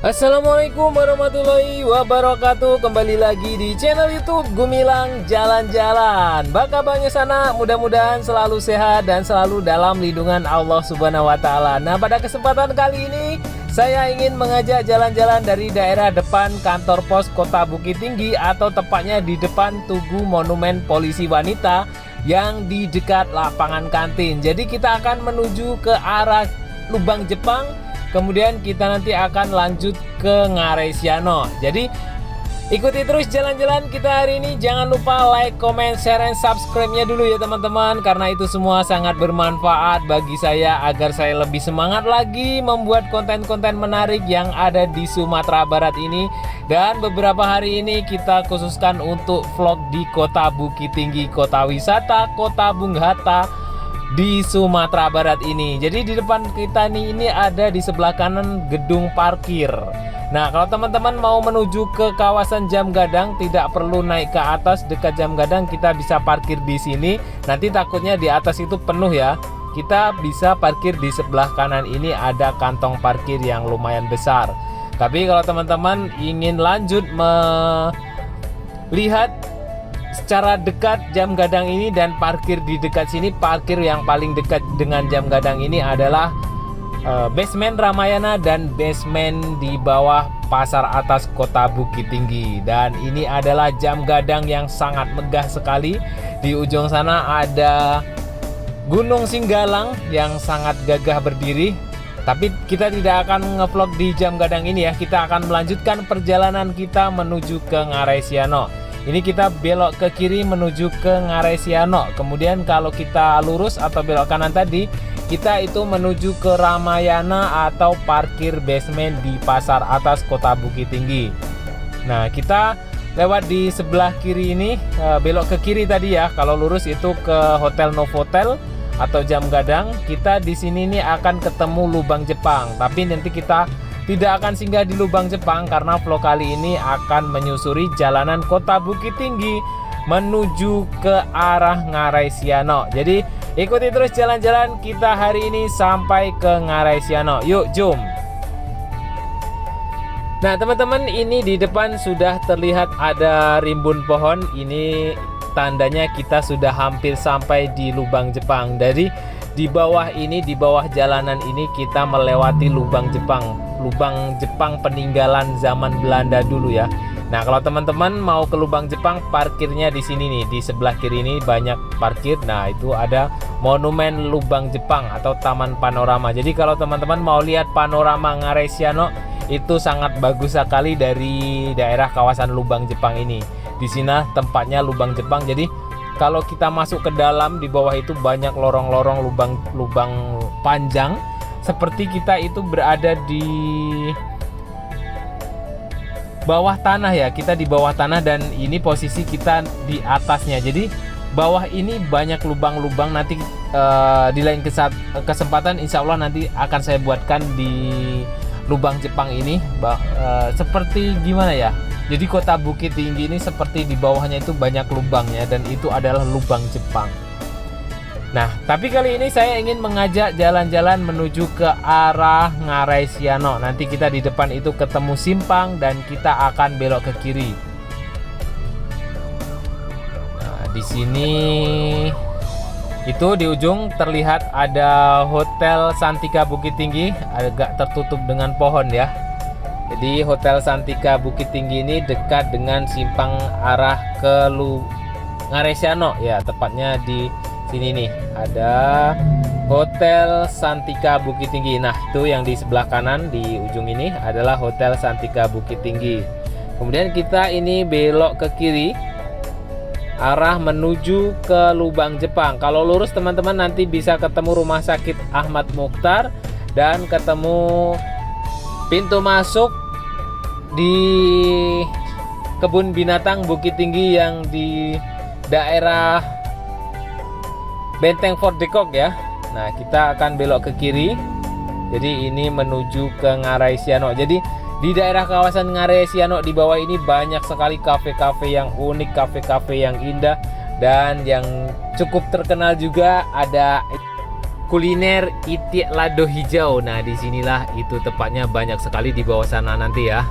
Assalamualaikum warahmatullahi wabarakatuh. Kembali lagi di channel YouTube Gumilang Jalan-Jalan. Bagaimana sana? Mudah-mudahan selalu sehat dan selalu dalam lindungan Allah Subhanahu wa taala. Nah, pada kesempatan kali ini saya ingin mengajak jalan-jalan dari daerah depan kantor pos Kota Bukit Tinggi, atau tepatnya di depan Tugu Monumen Polisi Wanita yang di dekat lapangan kantin. Jadi kita akan menuju ke arah Lubang Jepang. Kemudian kita nanti akan lanjut ke Ngarai Siano. Jadi ikuti terus jalan-jalan kita hari ini. Jangan lupa like, comment, share, dan subscribe-nya dulu ya teman-teman, karena itu semua sangat bermanfaat bagi saya agar saya lebih semangat lagi membuat konten-konten menarik yang ada di Sumatera Barat ini. Dan beberapa hari ini kita khususkan untuk vlog di Kota Bukit Tinggi, kota wisata, kota Bung Hatta di Sumatera Barat ini. Jadi di depan kita nih, ini ada di sebelah kanan gedung parkir. Nah, kalau teman-teman mau menuju ke kawasan Jam Gadang, tidak perlu naik ke atas dekat Jam Gadang, kita bisa parkir di sini. Nanti takutnya di atas itu penuh ya. Kita bisa parkir di sebelah kanan ini, ada kantong parkir yang lumayan besar. Tapi kalau teman-teman ingin lanjut melihat secara dekat Jam Gadang ini dan parkir di dekat sini, parkir yang paling dekat dengan Jam Gadang ini adalah basement Ramayana dan basement di bawah Pasar Atas Kota Bukit Tinggi. Dan ini adalah Jam Gadang yang sangat megah sekali. Di ujung sana ada Gunung Singgalang yang sangat gagah berdiri. Tapi kita tidak akan ngevlog di Jam Gadang ini ya. Kita akan melanjutkan perjalanan kita menuju ke Ngarai Siano. Ini kita belok ke kiri menuju ke Ngarai Siano. Kemudian kalau kita lurus atau belok kanan tadi, kita itu menuju ke Ramayana atau parkir basement di Pasar Atas Kota Bukit Tinggi. Nah, kita lewat di sebelah kiri ini, belok ke kiri tadi ya. Kalau lurus itu ke Hotel Novotel atau Jam Gadang. Kita di sini nih akan ketemu Lubang Jepang. Tapi nanti kita tidak akan singgah di Lubang Jepang karena vlog kali ini akan menyusuri jalanan Kota Bukit Tinggi menuju ke arah Ngarai Siano. Jadi ikuti terus jalan-jalan kita hari ini sampai ke Ngarai Siano. Yuk, jom. Nah teman-teman, ini di depan sudah terlihat ada rimbun pohon. Ini tandanya kita sudah hampir sampai di Lubang Jepang. Jadi di bawah ini, di bawah jalanan ini kita melewati Lubang Jepang. Lubang Jepang peninggalan zaman Belanda dulu ya. Nah, kalau teman-teman mau ke Lubang Jepang, parkirnya di sini nih, di sebelah kiri ini banyak parkir. Nah, itu ada Monumen Lubang Jepang atau Taman Panorama. Jadi kalau teman-teman mau lihat panorama Ngarai Siano, itu sangat bagus sekali dari daerah kawasan Lubang Jepang ini. Di sini tempatnya Lubang Jepang. Jadi kalau kita masuk ke dalam, di bawah itu banyak lorong-lorong, lubang panjang, seperti kita itu berada di bawah tanah ya. Kita di bawah tanah dan ini posisi kita di atasnya. Jadi bawah ini banyak lubang-lubang. Nanti di lain kesempatan insya Allah nanti akan saya buatkan di Lubang Jepang ini seperti gimana ya. Jadi Kota Bukit Tinggi ini seperti di bawahnya itu banyak lubangnya, dan itu adalah Lubang Jepang. Nah, tapi kali ini saya ingin mengajak jalan-jalan menuju ke arah Ngarai Siano. Nanti kita di depan itu ketemu simpang dan kita akan belok ke kiri. Nah, di sini itu di ujung terlihat ada Hotel Santika Bukit Tinggi, agak tertutup dengan pohon ya. Jadi Hotel Santika Bukit Tinggi ini dekat dengan simpang arah ke Ngarai Siano ya, tepatnya di sini nih ada Hotel Santika Bukit Tinggi. Nah, itu yang di sebelah kanan di ujung ini adalah Hotel Santika Bukit Tinggi. Kemudian kita ini belok ke kiri arah menuju ke Lubang Jepang. Kalau lurus teman-teman nanti bisa ketemu Rumah Sakit Ahmad Mukhtar dan ketemu pintu masuk di Kebun Binatang Bukit Tinggi yang di daerah Benteng Fort de Kock ya. Nah, kita akan belok ke kiri. Jadi ini menuju ke Ngarai Siano. Jadi di daerah kawasan Ngarai Siano di bawah ini banyak sekali kafe-kafe yang unik, kafe-kafe yang indah, dan yang cukup terkenal juga ada kuliner itik lado hijau. Nah, disinilah itu tepatnya, banyak sekali di bawah sana nanti ya.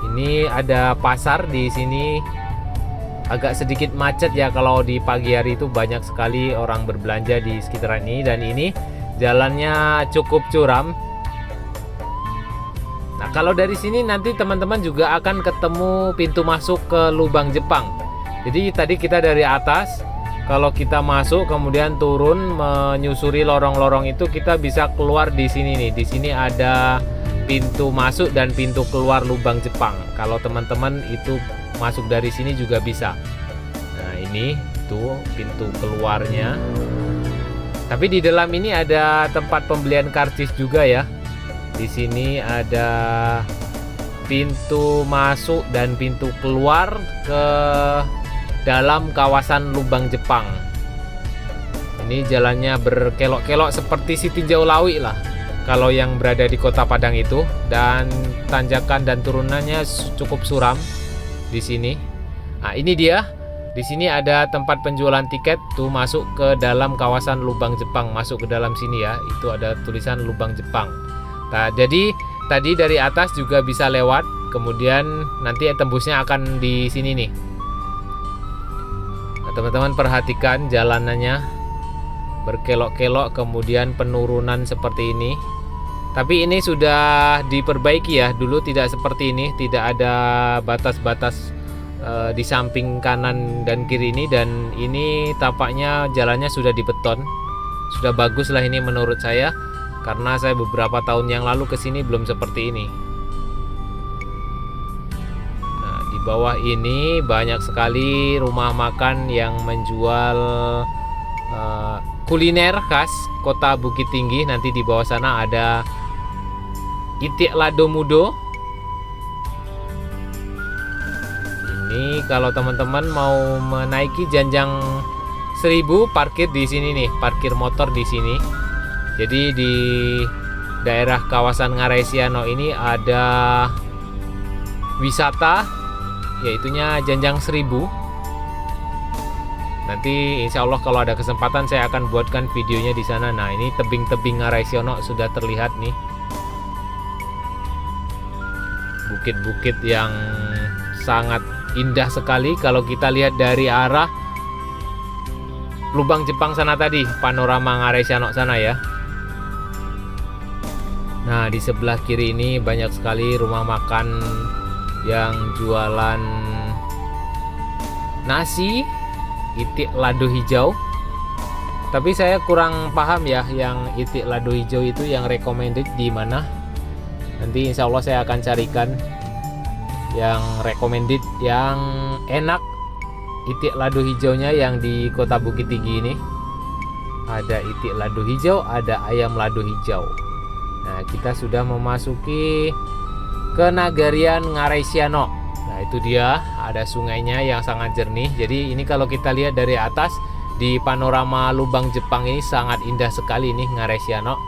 Ini ada pasar di sini. Agak sedikit macet ya kalau di pagi hari, itu banyak sekali orang berbelanja di sekitaran ini, dan ini jalannya cukup curam. Nah, kalau dari sini nanti teman-teman juga akan ketemu pintu masuk ke Lubang Jepang. Jadi tadi kita dari atas, kalau kita masuk kemudian turun menyusuri lorong-lorong itu, kita bisa keluar di sini nih. Di sini ada pintu masuk dan pintu keluar Lubang Jepang. Kalau teman-teman itu masuk dari sini juga bisa. Nah, ini tuh pintu keluarnya. Tapi di dalam ini ada tempat pembelian karcis juga ya. Di sini ada pintu masuk dan pintu keluar ke dalam kawasan Lubang Jepang. Ini jalannya berkelok-kelok seperti Siti Jaulawi lah kalau yang berada di Kota Padang itu, dan tanjakan dan turunannya cukup suram di sini. Nah, ini dia. Di sini ada tempat penjualan tiket tuh, masuk ke dalam kawasan Lubang Jepang, masuk ke dalam sini ya. Itu ada tulisan Lubang Jepang. Nah, jadi tadi dari atas juga bisa lewat, kemudian nanti tembusnya akan di sini nih. Nah, teman-teman perhatikan jalanannya berkelok-kelok, kemudian penurunan seperti ini. Tapi ini sudah diperbaiki ya. Dulu tidak seperti ini, tidak ada batas-batas di samping kanan dan kiri ini, dan ini tapaknya jalannya sudah dibeton. Sudah bagus lah ini menurut saya, karena saya beberapa tahun yang lalu kesini belum seperti ini. Nah, di bawah ini banyak sekali rumah makan yang menjual kuliner khas Kota Bukit Tinggi. Nanti di bawah sana ada itik lado mudo. Ini kalau teman-teman mau menaiki Janjang 1000, parkir di sini nih, parkir motor di sini. Jadi di daerah kawasan Ngarai Siano ini ada wisata, yaitunya Janjang 1000. Nanti insya Allah kalau ada kesempatan saya akan buatkan videonya di sana. Nah, ini tebing-tebing Ngarai Siano sudah terlihat nih. Bukit-bukit yang sangat indah sekali kalau kita lihat dari arah Lubang Jepang sana tadi, panorama Ngarai Siano sana ya. Nah, di sebelah kiri ini banyak sekali rumah makan yang jualan nasi itik lado hijau. Tapi saya kurang paham ya, yang itik lado hijau itu yang recommended di mana. Nanti insya Allah saya akan carikan yang recommended, yang enak itik lado hijaunya yang di Kota Bukit Tinggi ini. Ada itik lado hijau, ada ayam lado hijau. Nah, kita sudah memasuki ke Nagarian Ngarai Siano. Nah, itu dia, ada sungainya yang sangat jernih. Jadi ini kalau kita lihat dari atas di panorama Lubang Jepang ini sangat indah sekali nih Ngarai Siano.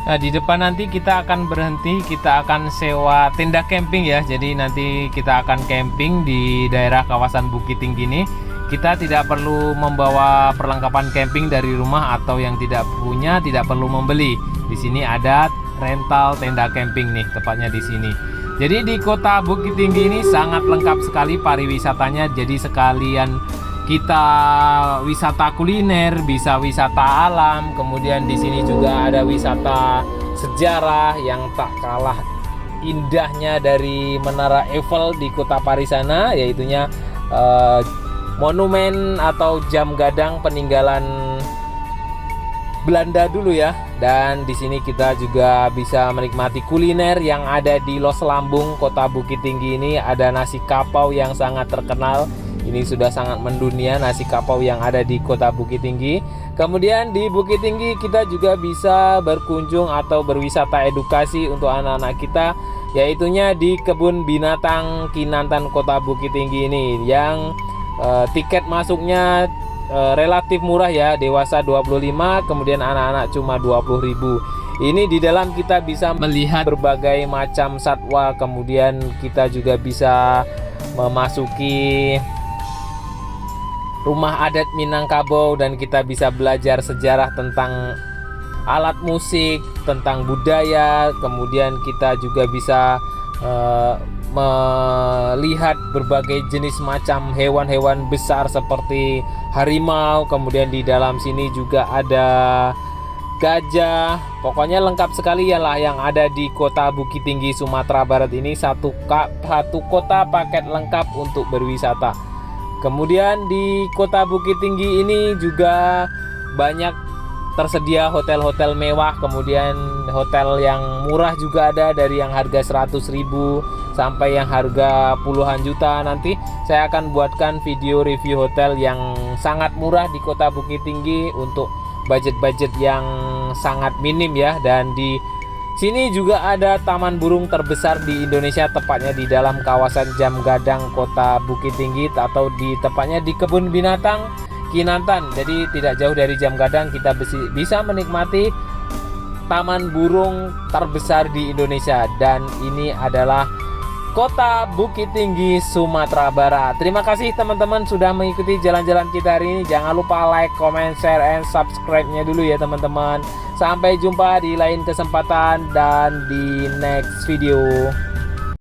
Nah, di depan nanti kita akan berhenti, kita akan sewa tenda camping ya. Jadi nanti kita akan camping di daerah kawasan Bukit Tinggi ini. Kita tidak perlu membawa perlengkapan camping dari rumah, atau yang tidak punya tidak perlu membeli. Di sini ada rental tenda camping nih, tepatnya di sini. Jadi di Kota Bukit Tinggi ini sangat lengkap sekali pariwisatanya. Jadi sekalian kita wisata kuliner, bisa wisata alam, kemudian di sini juga ada wisata sejarah yang tak kalah indahnya dari Menara Eiffel di kota Paris sana, yaitunya monumen atau jam gadang peninggalan Belanda dulu ya. Dan di sini kita juga bisa menikmati kuliner yang ada di Los Lambung, kota Bukit Tinggi ini. Ada nasi kapau yang sangat terkenal. Ini sudah sangat mendunia nasi kapau yang ada di kota Bukit Tinggi. Kemudian di Bukit Tinggi kita juga bisa berkunjung atau berwisata edukasi untuk anak-anak kita, yaitunya di Kebun Binatang Kinantan kota Bukit Tinggi ini, yang tiket masuknya relatif murah ya, dewasa 25, kemudian anak-anak cuma 20.000. Ini di dalam kita bisa melihat berbagai macam satwa, kemudian kita juga bisa memasuki rumah adat Minangkabau dan kita bisa belajar sejarah tentang alat musik, tentang budaya. Kemudian kita juga bisa melihat berbagai jenis macam hewan-hewan besar seperti harimau. Kemudian di dalam sini juga ada gajah. Pokoknya lengkap sekali ya lah yang ada di kota Bukit Tinggi Sumatera Barat ini. Satu kota paket lengkap untuk berwisata. Kemudian di kota Bukit Tinggi ini juga banyak tersedia hotel-hotel mewah, kemudian hotel yang murah juga ada, dari yang harga 100.000 sampai yang harga puluhan juta. Nanti saya akan buatkan video review hotel yang sangat murah di kota Bukit Tinggi untuk budget-budget yang sangat minim ya. Dan di sini juga ada taman burung terbesar di Indonesia, tepatnya di dalam kawasan Jam Gadang kota Bukit Tinggi, atau tepatnya di Kebun Binatang Kinantan. Jadi tidak jauh dari Jam Gadang kita bisa menikmati taman burung terbesar di Indonesia, dan ini adalah kota Bukit Tinggi Sumatera Barat. Terima kasih teman-teman sudah mengikuti jalan-jalan kita hari ini. Jangan lupa like, comment, share, and subscribe-nya dulu ya teman-teman. Sampai jumpa di lain kesempatan dan di next video.